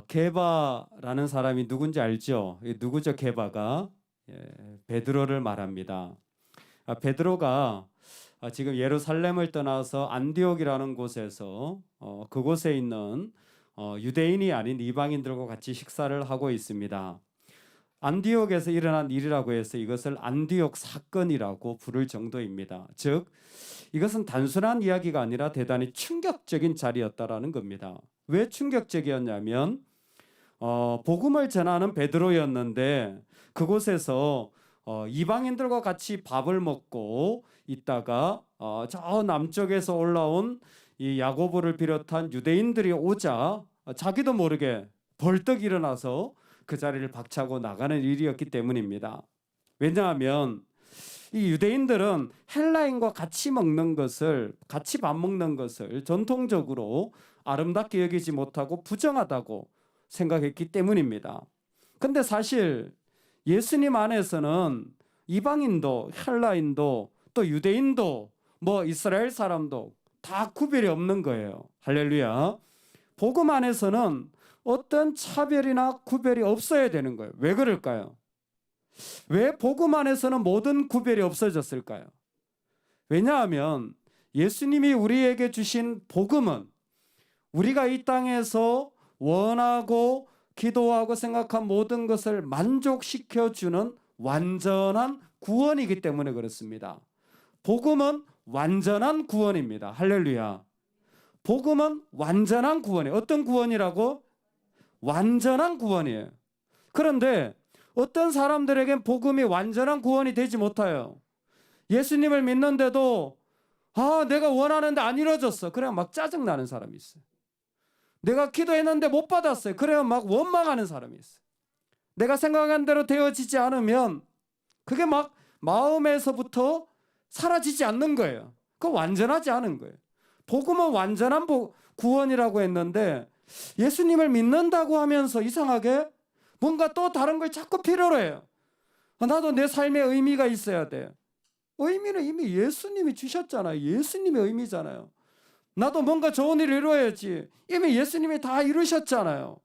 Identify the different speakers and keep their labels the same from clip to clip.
Speaker 1: 게바라는 사람이 누군지 알죠? 누구죠, 게바가? 베드로를 말합니다. 베드로가 지금 예루살렘을 떠나서 안디옥이라는 곳에서 그곳에 있는 유대인이 아닌 이방인들과 같이 식사를 하고 있습니다. 안디옥에서 일어난 일이라고 해서 이것을 안디옥 사건이라고 부를 정도입니다. 즉, 이것은 단순한 이야기가 아니라 대단히 충격적인 자리였다라는 겁니다. 왜 충격적이었냐면 복음을 전하는 베드로였는데 그곳에서 이방인들과 같이 밥을 먹고 있다가 저 남쪽에서 올라온 이 야고보를 비롯한 유대인들이 오자 자기도 모르게 벌떡 일어나서 그 자리를 박차고 나가는 일이었기 때문입니다. 왜냐하면 이 유대인들은 헬라인과 같이 먹는 것을, 같이 밥 먹는 것을 전통적으로 아름답게 여기지 못하고 부정하다고 생각했기 때문입니다. 근데 사실 예수님 안에서는 이방인도 헬라인도 또 유대인도 뭐 이스라엘 사람도 다 구별이 없는 거예요. 할렐루야. 복음 안에서는 어떤 차별이나 구별이 없어야 되는 거예요. 왜 그럴까요? 왜 복음 안에서는 모든 구별이 없어졌을까요? 왜냐하면 예수님이 우리에게 주신 복음은 우리가 이 땅에서 원하고 기도하고 생각한 모든 것을 만족시켜주는 완전한 구원이기 때문에 그렇습니다. 복음은 완전한 구원입니다. 할렐루야. 복음은 완전한 구원이에요. 어떤 구원이라고? 완전한 구원이에요. 그런데 어떤 사람들에겐 복음이 완전한 구원이 되지 못해요. 예수님을 믿는데도 내가 원하는데 안 이루어졌어. 그래 막 짜증나는 사람이 있어요. 내가 기도했는데 못 받았어요. 그래야 막 원망하는 사람이 있어요. 내가 생각한 대로 되어지지 않으면 그게 막 마음에서부터 사라지지 않는 거예요. 그거 완전하지 않은 거예요. 복음은 완전한 구원이라고 했는데 예수님을 믿는다고 하면서 이상하게 뭔가 또 다른 걸 자꾸 필요로 해요. 나도 내 삶에 의미가 있어야 돼. 의미는 이미 예수님이 주셨잖아요. 예수님의 의미잖아요. 나도 뭔가 좋은 일을 이루어야지. 이미 예수님이 다 이루셨잖아요.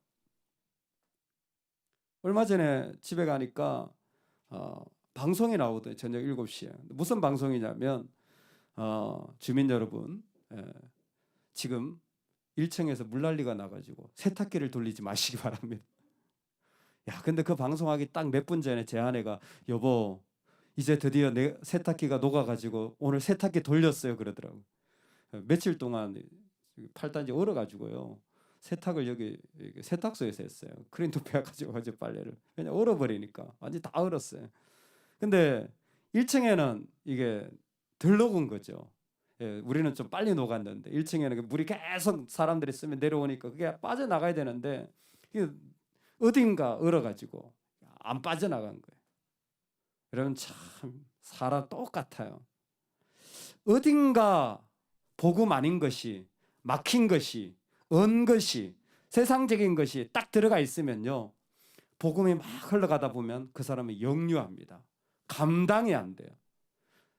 Speaker 1: 얼마 전에 집에 가니까 방송이 나오더니 저녁 7시에. 무슨 방송이냐면 주민 여러분 지금 1층에서 물난리가 나가지고 세탁기를 돌리지 마시기 바랍니다. 야, 근데 그 방송하기 딱 몇 분 전에 제 아내가 여보 이제 드디어 내 세탁기가 녹아가지고 오늘 세탁기 돌렸어요 그러더라고. 며칠 동안 팔단지 얼어가지고요. 세탁을 여기 세탁소에서 했어요. 크린도 빼가지고 어제 빨래를. 그냥 얼어버리니까 완전 다 얼었어요. 근데 1층에는 이게 덜 녹은 거죠. 우리는 좀 빨리 녹았는데 1층에는 물이 계속 사람들이 쓰면 내려오니까 그게 빠져나가야 되는데 이게 어딘가 얼어가지고 안 빠져나간 거예요. 여러분 참 사람 똑같아요. 어딘가 복음 아닌 것이 막힌 것이 언 것이 세상적인 것이 딱 들어가 있으면요. 복음이 막 흘러가다 보면 그 사람은 역류합니다. 감당이 안 돼요.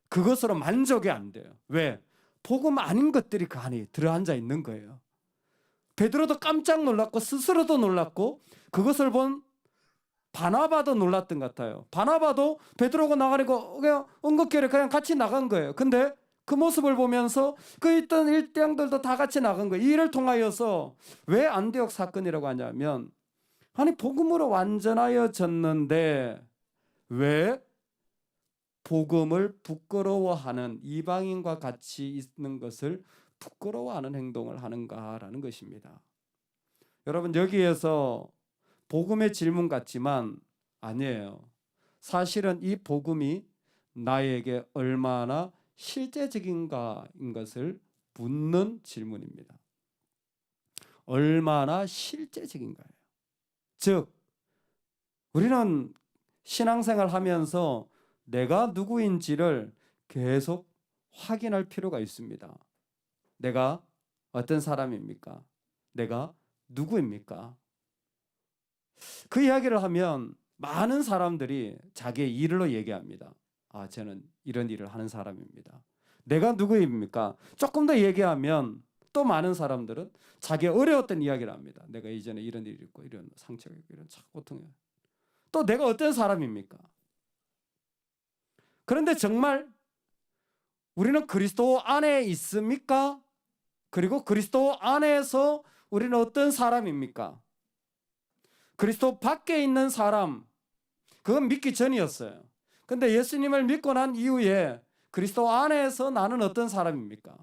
Speaker 1: 그것으로 만족이 안 돼요. 왜? 복음 아닌 것들이 그 안에 들어앉아 있는 거예요. 베드로도 깜짝 놀랐고 스스로도 놀랐고 그것을 본 바나바도 놀랐던 것 같아요. 바나바도 베드로가 나가니까 그냥 언급결에 그냥 같이 나간 거예요. 근데 그 모습을 보면서 그 있던 일대양들도 다 같이 나간 거예요. 이 일을 통하여서 왜 안디옥 사건이라고 하냐면 아니 복음으로 완전하여졌는데 왜 복음을 부끄러워하는 이방인과 같이 있는 것을 부끄러워하는 행동을 하는가라는 것입니다. 여러분 여기에서 복음의 질문 같지만 아니에요. 사실은 이 복음이 나에게 얼마나 실제적인가인 것을 묻는 질문입니다. 얼마나 실제적인가요? 즉 우리는 신앙생활 하면서 내가 누구인지를 계속 확인할 필요가 있습니다. 내가 어떤 사람입니까? 내가 누구입니까? 그 이야기를 하면 많은 사람들이 자기의 일로 얘기합니다. 저는 이런 일을 하는 사람입니다. 내가 누구입니까? 조금 더 얘기하면 또 많은 사람들은 자기 어려웠던 이야기를 합니다. 내가 이전에 이런 일이 있고 이런 상처가 있고 이런 고통이. 또 내가 어떤 사람입니까? 그런데 정말 우리는 그리스도 안에 있습니까? 그리고 그리스도 안에서 우리는 어떤 사람입니까? 그리스도 밖에 있는 사람, 그건 믿기 전이었어요. 근데 예수님을 믿고 난 이후에 그리스도 안에서 나는 어떤 사람입니까?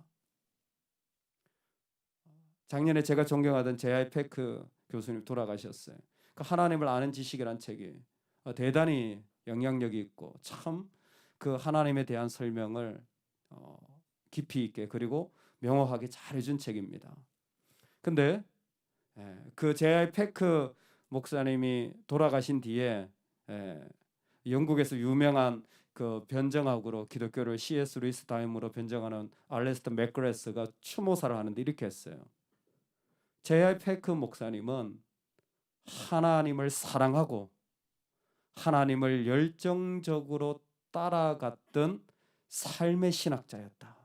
Speaker 1: 작년에 제가 존경하던 제아이 페크 교수님 돌아가셨어요. 그 하나님을 아는 지식이란 책이 대단히 영향력이 있고 참 그 하나님에 대한 설명을 깊이 있게 그리고 명확하게 잘 해준 책입니다. 근데 그 제아이 페크 목사님이 돌아가신 뒤에 영국에서 유명한 그 변정학으로 기독교를 C.S. 루이스 다임으로 변정하는 알레스터 맥그레스가 추모사를 하는데 이렇게 했어요. 제아이 페크 목사님은 하나님을 사랑하고 하나님을 열정적으로 따라갔던 삶의 신학자였다.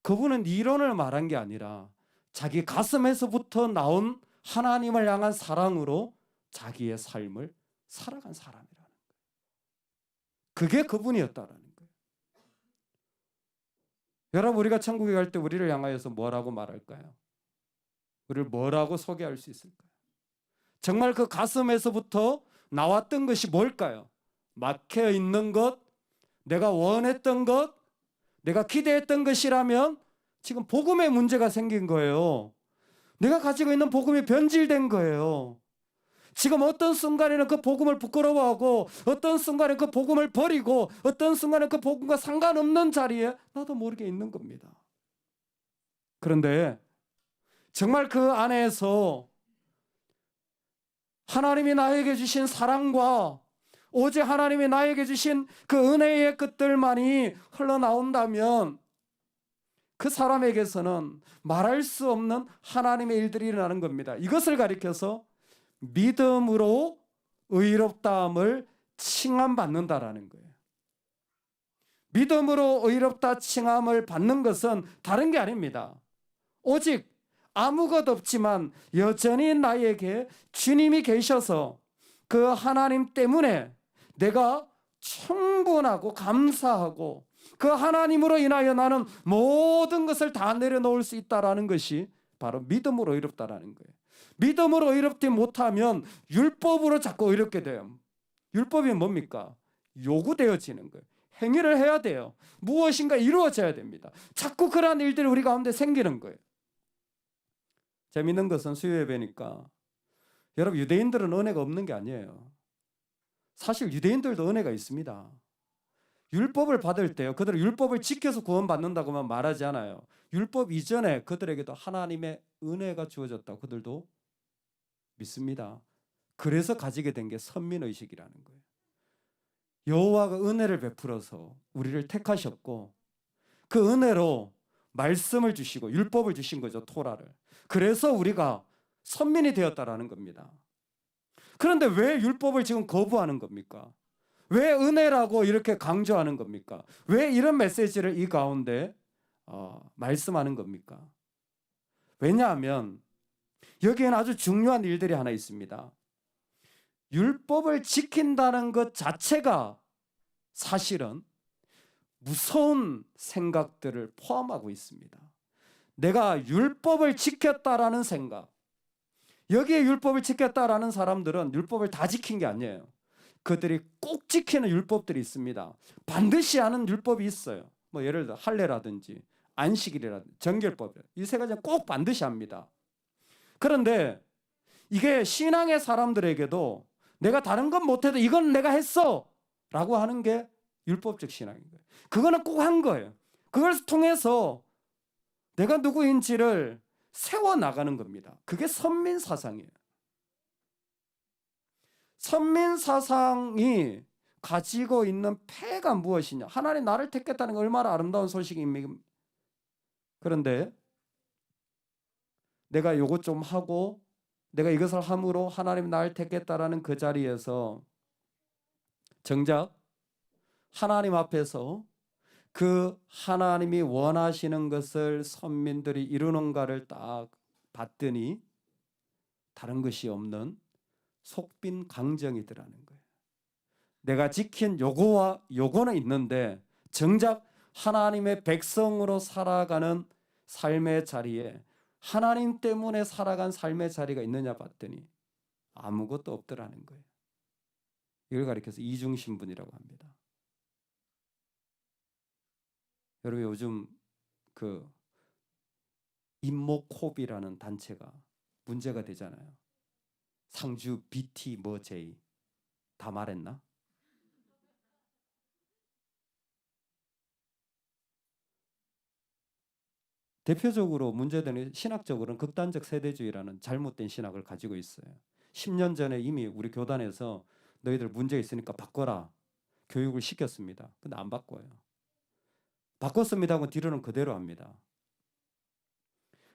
Speaker 1: 그분은 이론을 말한 게 아니라 자기 가슴에서부터 나온 하나님을 향한 사랑으로 자기의 삶을 살아간 사람이라는 거예요. 그게 그분이었다라는 거예요. 여러분, 우리가 천국에 갈 때 우리를 향하여서 뭐라고 말할까요? 우리를 뭐라고 소개할 수 있을까요? 정말 그 가슴에서부터 나왔던 것이 뭘까요? 막혀 있는 것, 내가 원했던 것, 내가 기대했던 것이라면 지금 복음에 문제가 생긴 거예요. 내가 가지고 있는 복음이 변질된 거예요. 지금 어떤 순간에는 그 복음을 부끄러워하고 어떤 순간에 그 복음을 버리고 어떤 순간에 그 복음과 상관없는 자리에 나도 모르게 있는 겁니다. 그런데 정말 그 안에서 하나님이 나에게 주신 사랑과 오직 하나님이 나에게 주신 그 은혜의 끝들만이 흘러나온다면 그 사람에게서는 말할 수 없는 하나님의 일들이 일어나는 겁니다. 이것을 가리켜서 믿음으로 의롭다함을 칭함받는다라는 거예요. 믿음으로 의롭다 칭함을 받는 것은 다른 게 아닙니다. 오직 아무것 없지만 여전히 나에게 주님이 계셔서 그 하나님 때문에 내가 충분하고 감사하고 그 하나님으로 인하여 나는 모든 것을 다 내려놓을 수 있다라는 것이 바로 믿음으로 의롭다라는 거예요. 믿음으로 의롭지 못하면 율법으로 자꾸 의롭게 돼요. 율법이 뭡니까? 요구되어지는 거예요. 행위를 해야 돼요. 무엇인가 이루어져야 됩니다. 자꾸 그러한 일들이 우리 가운데 생기는 거예요. 재밌는 것은 수요예배니까 여러분, 유대인들은 은혜가 없는 게 아니에요. 사실 유대인들도 은혜가 있습니다. 율법을 받을 때요, 그들은 율법을 지켜서 구원받는다고만 말하지 않아요. 율법 이전에 그들에게도 하나님의 은혜가 주어졌다고 그들도 믿습니다. 그래서 가지게 된 게 선민의식이라는 거예요. 여호와가 은혜를 베풀어서 우리를 택하셨고 그 은혜로 말씀을 주시고 율법을 주신 거죠, 토라를. 그래서 우리가 선민이 되었다라는 겁니다. 그런데 왜 율법을 지금 거부하는 겁니까? 왜 은혜라고 이렇게 강조하는 겁니까? 왜 이런 메시지를 이 가운데 말씀하는 겁니까? 왜냐하면 여기에는 아주 중요한 일들이 하나 있습니다. 율법을 지킨다는 것 자체가 사실은 무서운 생각들을 포함하고 있습니다. 내가 율법을 지켰다라는 생각, 여기에 율법을 지켰다라는 사람들은 율법을 다 지킨 게 아니에요. 그들이 꼭 지키는 율법들이 있습니다. 반드시 하는 율법이 있어요. 뭐 예를 들어 할례라든지 안식일이라든지 정결법, 이 세 가지는 꼭 반드시 합니다. 그런데 이게 신앙의 사람들에게도 내가 다른 건 못해도 이건 내가 했어 라고 하는 게 율법적 신앙인 거예요. 그거는 꼭 한 거예요. 그걸 통해서 내가 누구인지를 세워나가는 겁니다. 그게 선민사상이에요. 선민사상이 가지고 있는 폐가 무엇이냐? 하나님 나를 택했다는 게 얼마나 아름다운 소식입니까? 그런데 내가 요것 좀 하고 내가 이것을 함으로 하나님 나를 택했다라는 그 자리에서 정작 하나님 앞에서 그 하나님이 원하시는 것을 선민들이 이루는가를 딱 봤더니 다른 것이 없는 속빈 강정이더라는 거예요. 내가 지킨 요거와 요거는 있는데 정작 하나님의 백성으로 살아가는 삶의 자리에 하나님 때문에 살아간 삶의 자리가 있느냐 봤더니 아무것도 없더라는 거예요. 이걸 가리켜서 이중신분이라고 합니다. 여러분 요즘 그 임모콥이라는 단체가 문제가 되잖아요. 상주 BT 뭐 J 다 말했나? 대표적으로 문제되는 신학적으로는 극단적 세대주의라는 잘못된 신학을 가지고 있어요. 10년 전에 이미 우리 교단에서 너희들 문제 있으니까 바꿔라 교육을 시켰습니다. 근데 안 바꿔요. 바꿨습니다 하고 뒤로는 그대로 합니다.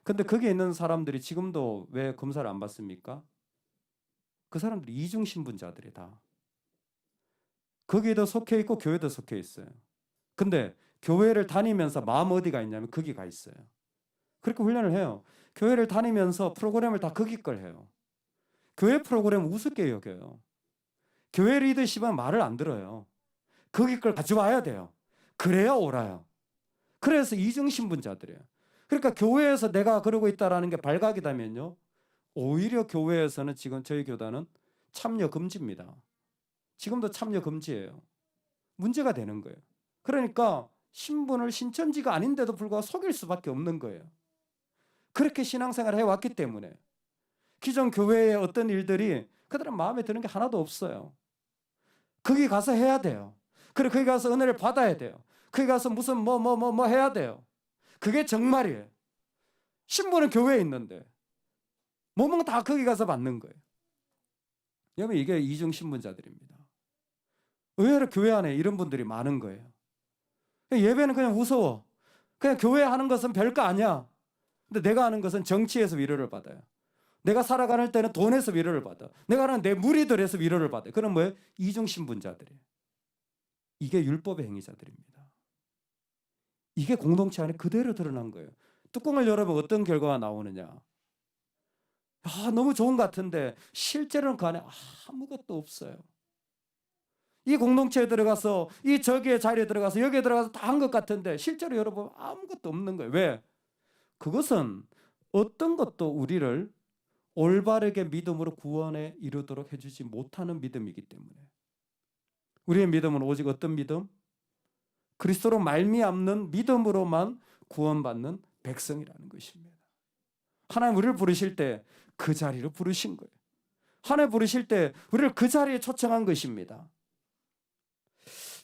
Speaker 1: 근데 거기에 있는 사람들이 지금도 왜 검사를 안 받습니까? 그 사람들이 이중신분자들이 다. 거기에도 속해 있고 교회도 속해 있어요. 근데 교회를 다니면서 마음 어디가 있냐면 거기 가 있어요. 그렇게 훈련을 해요. 교회를 다니면서 프로그램을 다 거기 걸 해요. 교회 프로그램 우습게 여겨요. 교회 리더십은 말을 안 들어요. 거기 걸 가져와야 돼요. 그래야 옳아요. 그래서 이중신분자들이에요. 그러니까 교회에서 내가 그러고 있다라는 게 발각이다면요. 오히려 교회에서는 지금 저희 교단은 참여 금지입니다. 지금도 참여 금지예요. 문제가 되는 거예요. 그러니까 신분을 신천지가 아닌데도 불구하고 속일 수밖에 없는 거예요. 그렇게 신앙생활을 해왔기 때문에 기존 교회의 어떤 일들이 그들은 마음에 드는 게 하나도 없어요. 거기 가서 해야 돼요. 그리고 거기 가서 은혜를 받아야 돼요. 거기 가서 무슨 뭐 해야 돼요. 그게 정말이에요. 신분은 교회에 있는데 몸은 다 거기 가서 받는 거예요. 여러분 이게 이중신분자들입니다. 의외로 교회 안에 이런 분들이 많은 거예요. 예배는 그냥 무서워. 그냥 교회 하는 것은 별거 아니야. 근데 내가 하는 것은 정치에서 위로를 받아요. 내가 살아가는 때는 돈에서 위로를 받아. 내가 하는 내 무리들에서 위로를 받아요. 그럼 뭐예요? 이중신분자들이에요. 이게 율법의 행위자들입니다. 이게 공동체 안에 그대로 드러난 거예요. 뚜껑을 열어보면 어떤 결과가 나오느냐. 너무 좋은 것 같은데 실제로는 그 안에 아무것도 없어요. 이 공동체에 들어가서 이 저기의 자리에 들어가서 여기에 들어가서 다 한 것 같은데 실제로 열어보면 아무것도 없는 거예요. 왜? 그것은 어떤 것도 우리를 올바르게 믿음으로 구원에 이르도록 해주지 못하는 믿음이기 때문에 우리의 믿음은 오직 어떤 믿음? 그리스도로 말미암는 믿음으로만 구원받는 백성이라는 것입니다. 하나님 우리를 부르실 때 그 자리로 부르신 거예요. 하나님 부르실 때 우리를 그 자리에 초청한 것입니다.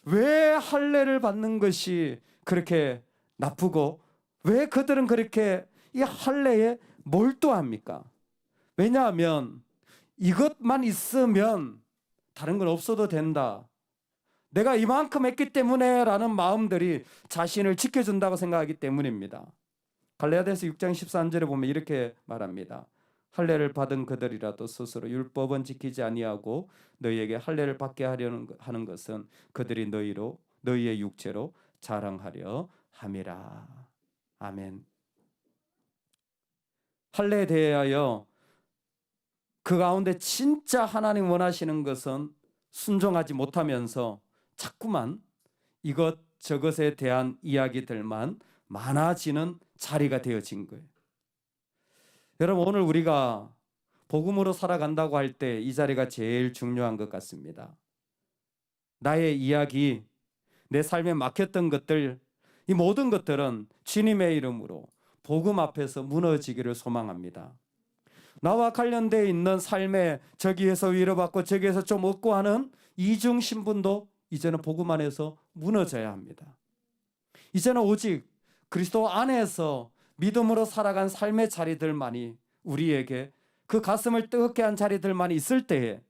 Speaker 1: 왜 할례를 받는 것이 그렇게 나쁘고 왜 그들은 그렇게 이 할례에 몰두합니까? 왜냐하면 이것만 있으면 다른 건 없어도 된다. 내가 이만큼 했기 때문에 라는 마음들이 자신을 지켜준다고 생각하기 때문입니다. 갈라디아서 6장 13절에 보면 이렇게 말합니다. 할례를 받은 그들이라도 스스로 율법은 지키지 아니하고 너희에게 할례를 받게 하는 것은 그들이 너희의 육체로 자랑하려 함이라. 아멘. 할례에 대하여 그 가운데 진짜 하나님 원하시는 것은 순종하지 못하면서 자꾸만 이것저것에 대한 이야기들만 많아지는 자리가 되어진 거예요. 여러분 오늘 우리가 복음으로 살아간다고 할 때 이 자리가 제일 중요한 것 같습니다. 나의 이야기, 내 삶에 막혔던 것들, 이 모든 것들은 주님의 이름으로 복음 앞에서 무너지기를 소망합니다. 나와 관련되어 있는 삶에 저기에서 위로받고 저기에서 좀 얻고 하는 이중 신분도 이제는 복음 안에서 무너져야 합니다. 이제는 오직 그리스도 안에서 믿음으로 살아간 삶의 자리들만이 우리에게 그 가슴을 뜨겁게 한 자리들만이 있을 때에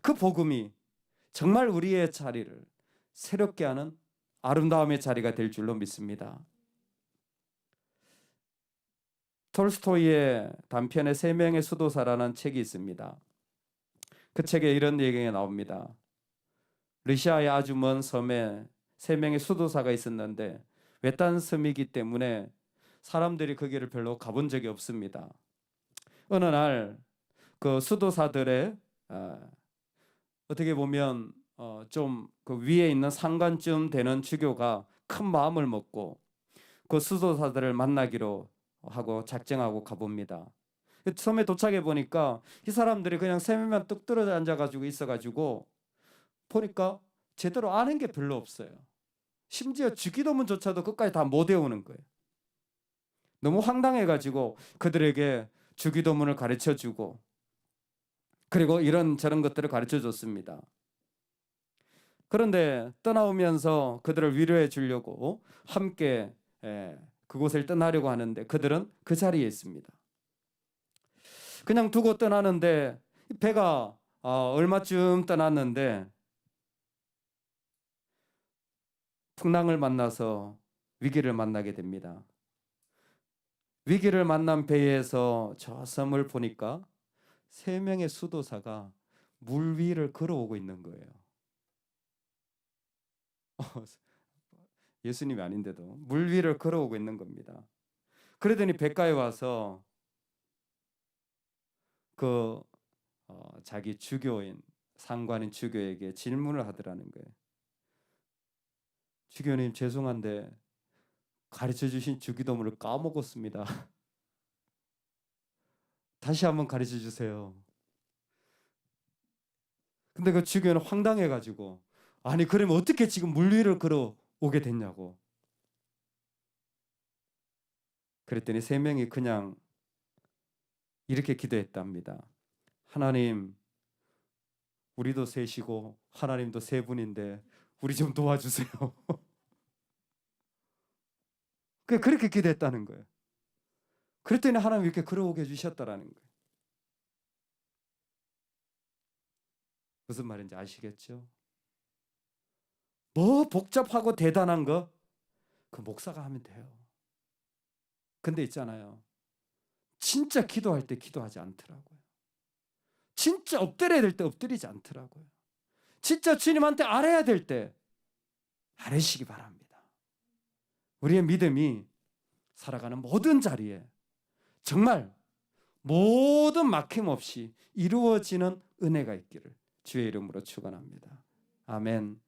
Speaker 1: 그 복음이 정말 우리의 자리를 새롭게 하는 아름다움의 자리가 될 줄로 믿습니다. 톨스토이의 단편의 세 명의 수도사라는 책이 있습니다. 그 책에 이런 얘기가 나옵니다. 러시아의 아주 먼 섬에 세 명의 수도사가 있었는데 외딴 섬이기 때문에 사람들이 거기를 별로 가본 적이 없습니다. 어느 날 그 수도사들의 어떻게 보면 좀 그 위에 있는 상관쯤 되는 주교가 큰 마음을 먹고 그 수도사들을 만나기로 하고 작정하고 가봅니다. 섬에 도착해 보니까 이 사람들이 그냥 섬에만 뚝 떨어져 앉아가지고 있어가지고 보니까 제대로 아는 게 별로 없어요. 심지어 주기도문조차도 끝까지 다 못 외우는 거예요. 너무 황당해가지고 그들에게 주기도문을 가르쳐주고 그리고 이런 저런 것들을 가르쳐줬습니다. 그런데 떠나오면서 그들을 위로해 주려고 함께 그곳을 떠나려고 하는데 그들은 그 자리에 있습니다. 그냥 두고 떠나는데 배가 얼마쯤 떠났는데 풍랑을 만나서 위기를 만나게 됩니다. 위기를 만난 배에서 저 섬을 보니까 세 명의 수도사가 물 위를 걸어오고 있는 거예요. 예수님이 아닌데도 물 위를 걸어오고 있는 겁니다. 그러더니 배가에 와서 그 자기 주교인 상관인 주교에게 질문을 하더라는 거예요. 주교님 죄송한데 가르쳐 주신 주기도문을 까먹었습니다. 다시 한번 가르쳐 주세요. 근데 그 주교는 황당해가지고 아니 그러면 어떻게 지금 물 위를 걸어오게 됐냐고. 그랬더니 세 명이 그냥 이렇게 기도했답니다. 하나님, 우리도 셋이고 하나님도 세 분인데 우리 좀 도와주세요. 그렇게 기도했다는 거예요. 그랬더니 하나님 이렇게 걸어오게 해주셨다라는 거예요. 무슨 말인지 아시겠죠? 뭐 복잡하고 대단한 거 그 목사가 하면 돼요. 근데 있잖아요. 진짜 기도할 때 기도하지 않더라고요. 진짜 엎드려야 될 때 엎드리지 않더라고요. 진짜 주님한테 아뢰야 될 때 아뢰시기 바랍니다. 우리의 믿음이 살아가는 모든 자리에 정말 모든 막힘없이 이루어지는 은혜가 있기를 주의 이름으로 축원합니다. 아멘.